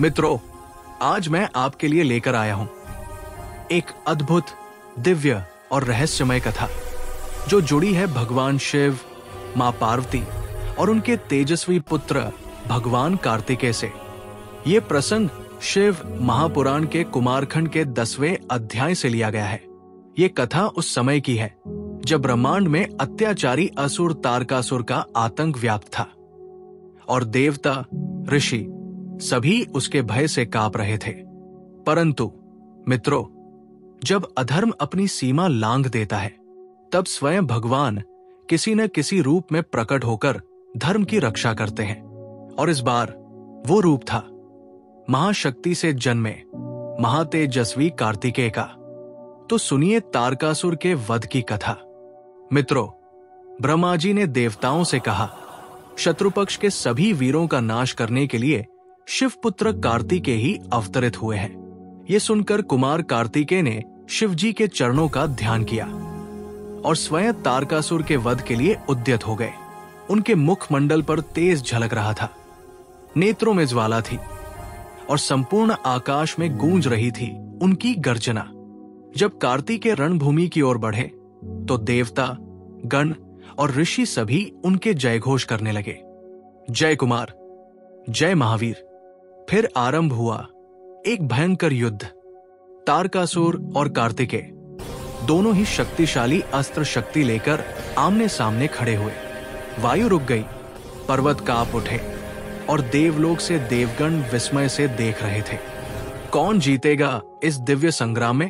मित्रों, आज मैं आपके लिए लेकर आया हूं एक अद्भुत, दिव्य और रहस्यमय कथा जो जुड़ी है भगवान शिव, मां पार्वती और उनके तेजस्वी पुत्र भगवान कार्तिकेय से। ये प्रसंग शिव महापुराण के कुमारखंड के 10वें अध्याय से लिया गया है। ये कथा उस समय की है जब ब्रह्मांड में अत्याचारी असुर तारकासुर का आतंक व्याप्त था और देवता, ऋषि सभी उसके भय से कांप रहे थे। परंतु मित्रों, जब अधर्म अपनी सीमा लांघ देता है, तब स्वयं भगवान किसी न किसी रूप में प्रकट होकर धर्म की रक्षा करते हैं। और इस बार वो रूप था महाशक्ति से जन्मे महातेजस्वी कार्तिकेय का। तो सुनिए तारकासुर के वध की कथा। मित्रों, ब्रह्मा जी ने देवताओं से कहा, शत्रुपक्ष के सभी वीरों का नाश करने के लिए शिवपुत्र कार्तिकेय ही अवतरित हुए हैं। ये सुनकर कुमार कार्तिकेय ने शिव जी के चरणों का ध्यान किया और स्वयं तारकासुर के वध के लिए उद्यत हो गए। उनके मुखमंडल पर तेज झलक रहा था, नेत्रों में ज्वाला थी और संपूर्ण आकाश में गूंज रही थी उनकी गर्जना। जब कार्तिकेय रणभूमि की ओर बढ़े तो देवता, गण और ऋषि सभी उनके जयघोष करने लगे। जय कुमार, जय महावीर। फिर आरंभ हुआ एक भयंकर युद्ध। तारकासुर और कार्तिकेय दोनों ही शक्तिशाली अस्त्र शक्ति लेकर आमने सामने खड़े हुए। वायु रुक गई, पर्वत कांप उठे और देवलोक से देवगण विस्मय से देख रहे थे। कौन जीतेगा इस दिव्य संग्राम में?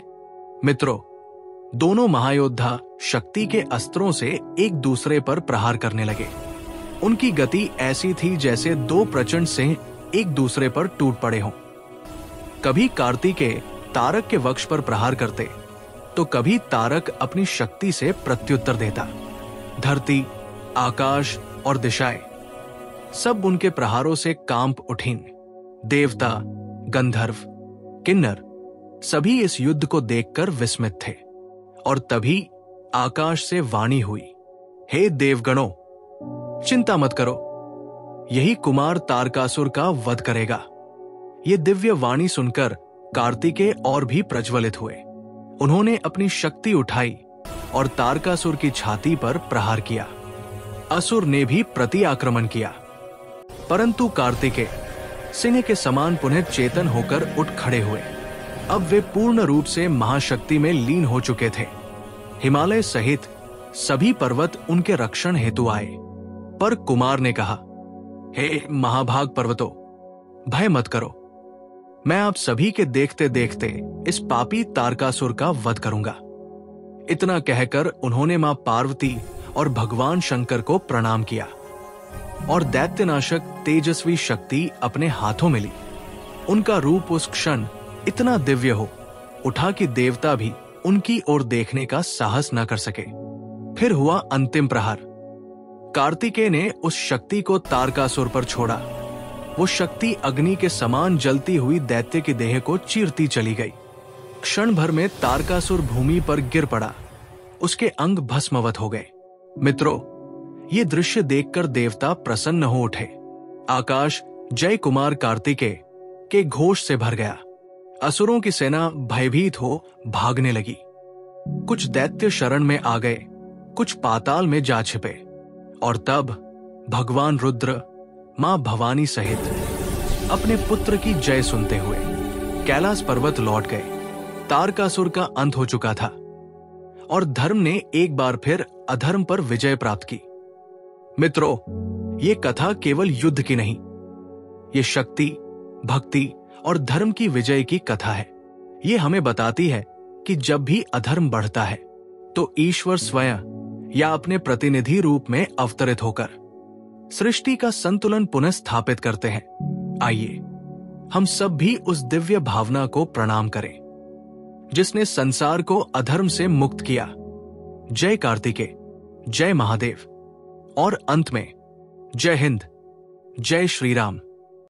मित्रों, दोनों महायोद्धा शक्ति के अस्त्रों से एक दूसरे पर प्रहार करने लगे। उनकी गति ऐसी थी जैसे दो प्रचंड सिंह एक दूसरे पर टूट पड़े हों। कभी कार्तिकेय तारक के वक्ष पर प्रहार करते तो कभी तारक अपनी शक्ति से प्रत्युत्तर देता। धरती, आकाश और दिशाएं सब उनके प्रहारों से कांप उठीं। देवता, गंधर्व, किन्नर सभी इस युद्ध को देखकर विस्मित थे। और तभी आकाश से वाणी हुई, हे देवगणों, चिंता मत करो, यही कुमार तारकासुर का वध करेगा। ये दिव्य वाणी सुनकर कार्तिकेय और भी प्रज्वलित हुए। उन्होंने अपनी शक्ति उठाई और तारकासुर की छाती पर प्रहार किया। असुर ने भी प्रति आक्रमण किया, परंतु कार्तिकेय सिंह के समान पुनः चेतन होकर उठ खड़े हुए। अब वे पूर्ण रूप से महाशक्ति में लीन हो चुके थे। हिमालय सहित सभी पर्वत उनके रक्षण हेतु आए। पर कुमार ने कहा, हे महाभाग पर्वतों, भय मत करो, मैं आप सभी के देखते देखते इस पापी तारकासुर का वध करूंगा। इतना कहकर उन्होंने मां पार्वती और भगवान शंकर को प्रणाम किया और दैत्यनाशक तेजस्वी शक्ति अपने हाथों में ली। उनका रूप उस क्षण इतना दिव्य हो उठा कि देवता भी उनकी ओर देखने का साहस न कर सके। फिर हुआ अंतिम प्रहार। कार्तिकेय ने उस शक्ति को तारकासुर पर छोड़ा। वो शक्ति अग्नि के समान जलती हुई दैत्य की देह को चीरती चली गई। क्षण भर में तारकासुर भूमि पर गिर पड़ा, उसके अंग भस्मवत हो गए। मित्रों, ये दृश्य देखकर देवता प्रसन्न हो उठे। आकाश जय कुमार कार्तिकेय के घोष से भर गया। असुरों की सेना भयभीत हो भागने लगी। कुछ दैत्य शरण में आ गए, कुछ पाताल में जा छिपे। और तब भगवान रुद्र, मां भवानी सहित अपने पुत्र की जय सुनते हुए कैलाश पर्वत लौट गए। तारकासुर का अंत हो चुका था और धर्म ने एक बार फिर अधर्म पर विजय प्राप्त की। मित्रों, ये कथा केवल युद्ध की नहीं, ये शक्ति, भक्ति और धर्म की विजय की कथा है। ये हमें बताती है कि जब भी अधर्म बढ़ता है तो ईश्वर स्वयं या अपने प्रतिनिधि रूप में अवतरित होकर सृष्टि का संतुलन पुनः स्थापित करते हैं। आइए हम सब भी उस दिव्य भावना को प्रणाम करें जिसने संसार को अधर्म से मुक्त किया। जय कार्तिकेय, जय महादेव और अंत में जय हिंद, जय श्री राम।